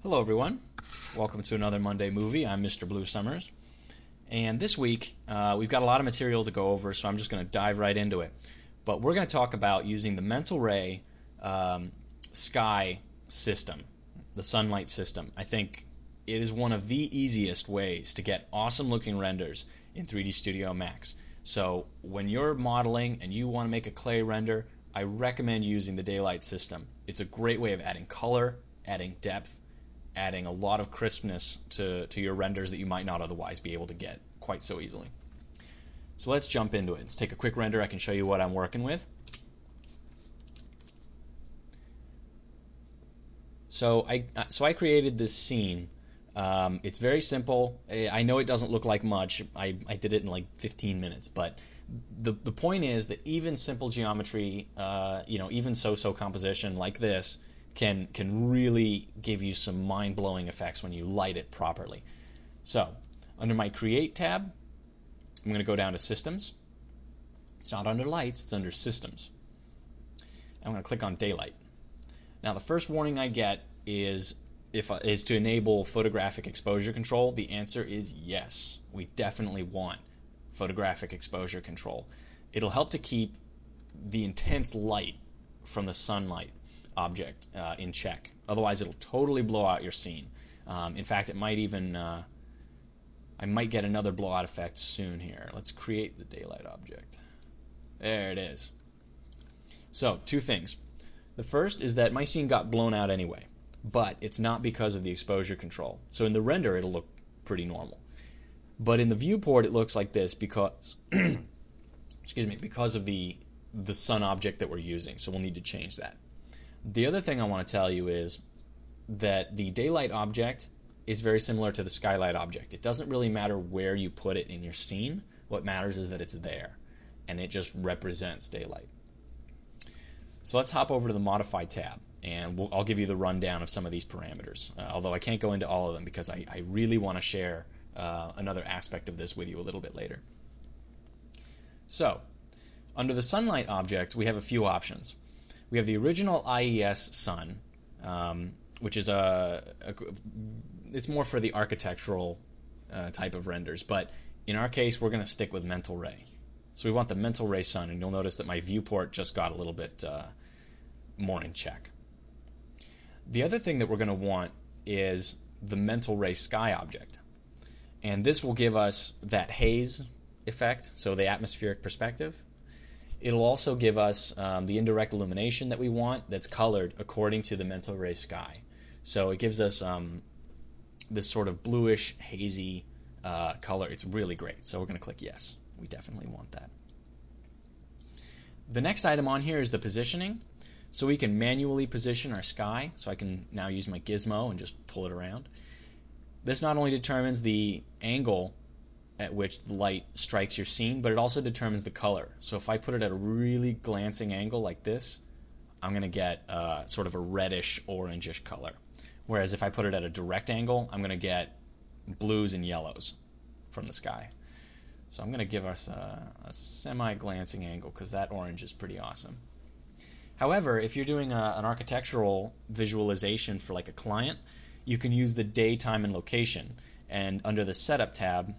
Hello everyone, welcome to another Monday Movie. I'm Mr. Blue Summers, and this week we've got a lot of material to go over, so I'm just going to dive right into it. But we're going to talk about using the mental ray sky system, the sunlight system. I think it is one of the easiest ways to get awesome looking renders in 3D Studio Max. So when you're modeling and you want to make a clay render, I recommend using the daylight system. It's a great way of adding color, adding depth, adding a lot of crispness to your renders that you might not otherwise be able to get quite so easily. So let's jump into it. Let's take a quick render. I can show you what I'm working with. So I created this scene. It's very simple. I know it doesn't look like much. I did it in like 15 minutes, but the point is that even simple geometry, even so-so composition like this can really give you some mind-blowing effects when you light it properly. So under my Create tab, I'm going to go down to Systems. It's not under Lights, it's under Systems. I'm going to click on Daylight. Now the first warning I get is to enable photographic exposure control. The answer is yes. We definitely want photographic exposure control. It'll help to keep the intense light from the sunlight object in check. Otherwise, it'll totally blow out your scene. In fact, it might even I might get another blowout effect soon here. Let's create the daylight object. There it is. So, two things. The first is that my scene got blown out anyway, but it's not because of the exposure control. So in the render, it'll look pretty normal. But in the viewport, it looks like this because because of the sun object that we're using. So we'll need to change that. The other thing I want to tell you is that the daylight object is very similar to the skylight object. It doesn't really matter where you put it in your scene. What matters is that it's there, and it just represents daylight. So let's hop over to the Modify tab, and I'll give you the rundown of some of these parameters, although I can't go into all of them because I really want to share another aspect of this with you a little bit later. So, under the sunlight object, we have a few options. We have the original IES sun, which is it's more for the architectural type of renders, but in our case, we're going to stick with mental ray. So we want the mental ray sun, and you'll notice that my viewport just got a little bit more in check. The other thing that we're going to want is the mental ray sky object, and this will give us that haze effect, so the atmospheric perspective. It'll also give us the indirect illumination that we want that's colored according to the mental ray sky. So it gives us this sort of bluish, hazy color. It's really great. So we're going to click yes. We definitely want that. The next item on here is the positioning. So we can manually position our sky. So I can now use my gizmo and just pull it around. This not only determines the angle at which the light strikes your scene, but it also determines the color. So if I put it at a really glancing angle like this, I'm going to get sort of a reddish, orangish color. Whereas if I put it at a direct angle, I'm going to get blues and yellows from the sky. So I'm going to give us a semi-glancing angle because that orange is pretty awesome. However, if you're doing an architectural visualization for like a client, you can use the day, time, and location. And under the Setup tab,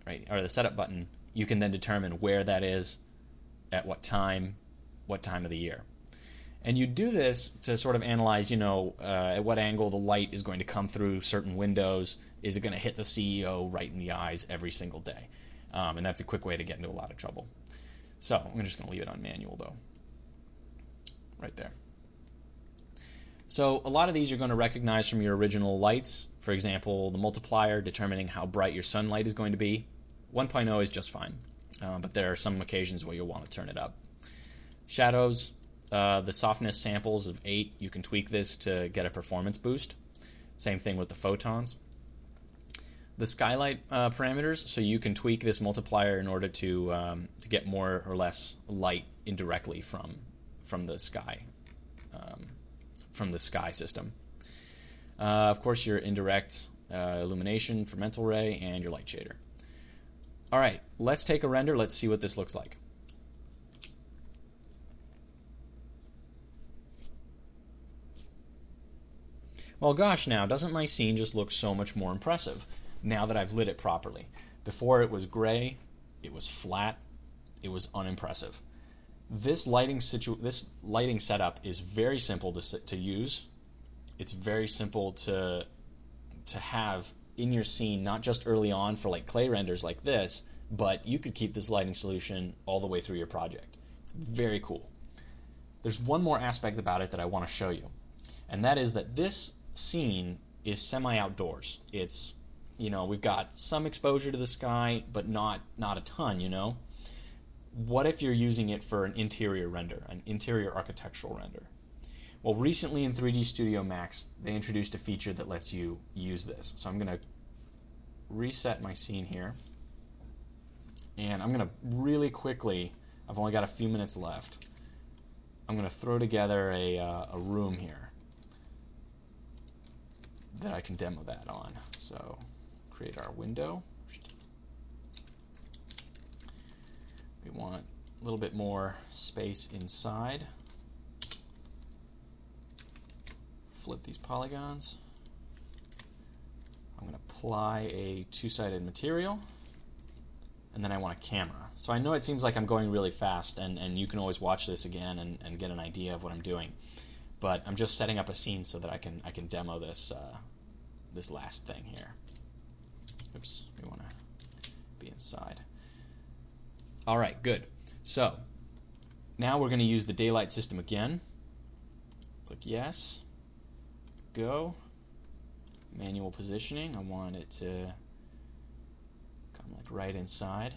right, or the Setup button, you can then determine where that is, at what time of the year. And you do this to sort of analyze, at what angle the light is going to come through certain windows. Is it going to hit the CEO right in the eyes every single day? And that's a quick way to get into a lot of trouble. So I'm just going to leave it on manual, though. Right there. So a lot of these you're going to recognize from your original lights. For example, the multiplier determining how bright your sunlight is going to be. 1.0 is just fine, but there are some occasions where you'll want to turn it up. Shadows, the softness samples of 8, you can tweak this to get a performance boost. Same thing with the photons. The skylight parameters, so you can tweak this multiplier in order to get more or less light indirectly from the sky system. Of course, your indirect illumination for mental ray and your light shader. All right, let's take a render. Let's see what this looks like. Well, gosh, now, doesn't my scene just look so much more impressive now that I've lit it properly? Before it was gray, it was flat, it was unimpressive. This lighting setup is very simple to use. It's very simple to have in your scene, not just early on for like clay renders like this, but you could keep this lighting solution all the way through your project. It's very cool. There's one more aspect about it that I want to show you, and that is that this scene is semi-outdoors. It's, we've got some exposure to the sky, but not a ton, What if you're using it for an interior render, an interior architectural render? Well, recently in 3dsMax, they introduced a feature that lets you use this. So I'm going to reset my scene here, and I'm going to really quickly, I've only got a few minutes left, I'm going to throw together a room here that I can demo that on. So create our window. We want a little bit more space inside. Flip these polygons. I'm going to apply a two-sided material, and then I want a camera. So I know it seems like I'm going really fast, and you can always watch this again and get an idea of what I'm doing. But I'm just setting up a scene so that I can demo this this last thing here. Oops, we want to be inside. All right, good. So now we're going to use the daylight system again. Click yes. Go. Manual positioning. I want it to come like right inside.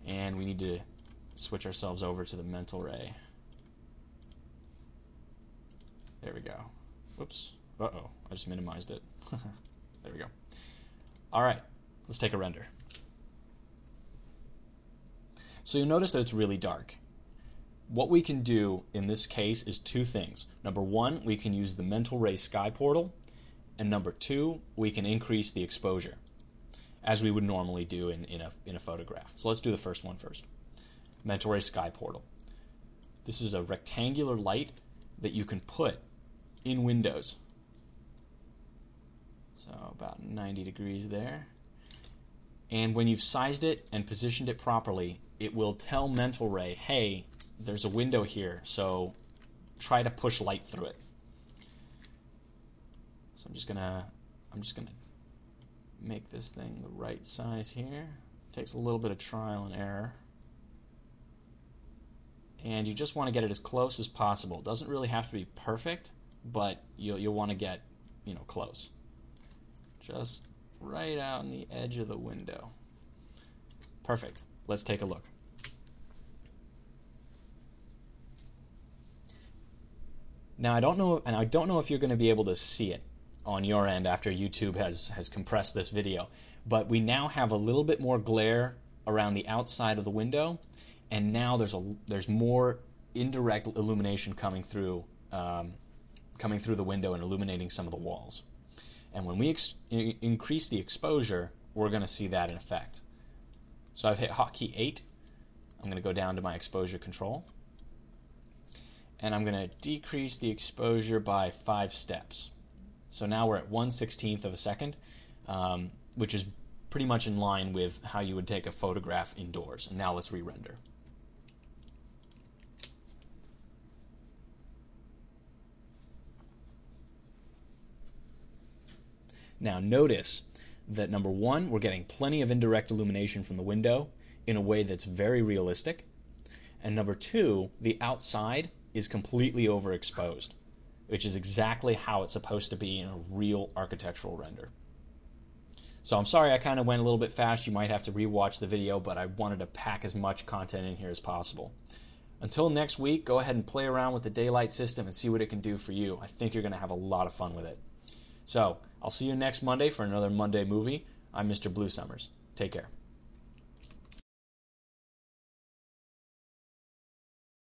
And we need to switch ourselves over to the mental ray. There we go. Whoops. Uh-oh. I just minimized it. There we go. All right. Let's take a render. So you'll notice that it's really dark. What we can do in this case is two things. Number one, we can use the mental ray sky portal. And number two, we can increase the exposure, as we would normally do in a photograph. So let's do the first one first. Mental ray sky portal. This is a rectangular light that you can put in windows. So about 90 degrees there. And when you've sized it and positioned it properly, it will tell mental ray, hey, there's a window here, so try to push light through it. So I'm just gonna make this thing the right size here. Takes a little bit of trial and error. And you just want to get it as close as possible. It doesn't really have to be perfect, but you'll want to get, close. Just right out on the edge of the window. Perfect. Let's take a look. Now I don't know if you're going to be able to see it on your end after YouTube has compressed this video, but we now have a little bit more glare around the outside of the window, and now there's more indirect illumination coming through the window and illuminating some of the walls. And when we increase the exposure, we're going to see that in effect. So I've hit hotkey 8. I'm going to go down to my exposure control, and I'm going to decrease the exposure by 5 steps. So now we're at 1/16 of a second, which is pretty much in line with how you would take a photograph indoors. And now let's re-render. Now notice that number one, we're getting plenty of indirect illumination from the window in a way that's very realistic. And number two, the outside is completely overexposed, which is exactly how it's supposed to be in a real architectural render. So I'm sorry I kind of went a little bit fast. You might have to rewatch the video, but I wanted to pack as much content in here as possible. Until next week, go ahead and play around with the daylight system and see what it can do for you. I think you're going to have a lot of fun with it. So I'll see you next Monday for another Monday movie. I'm Mr. Blue Summers. Take care.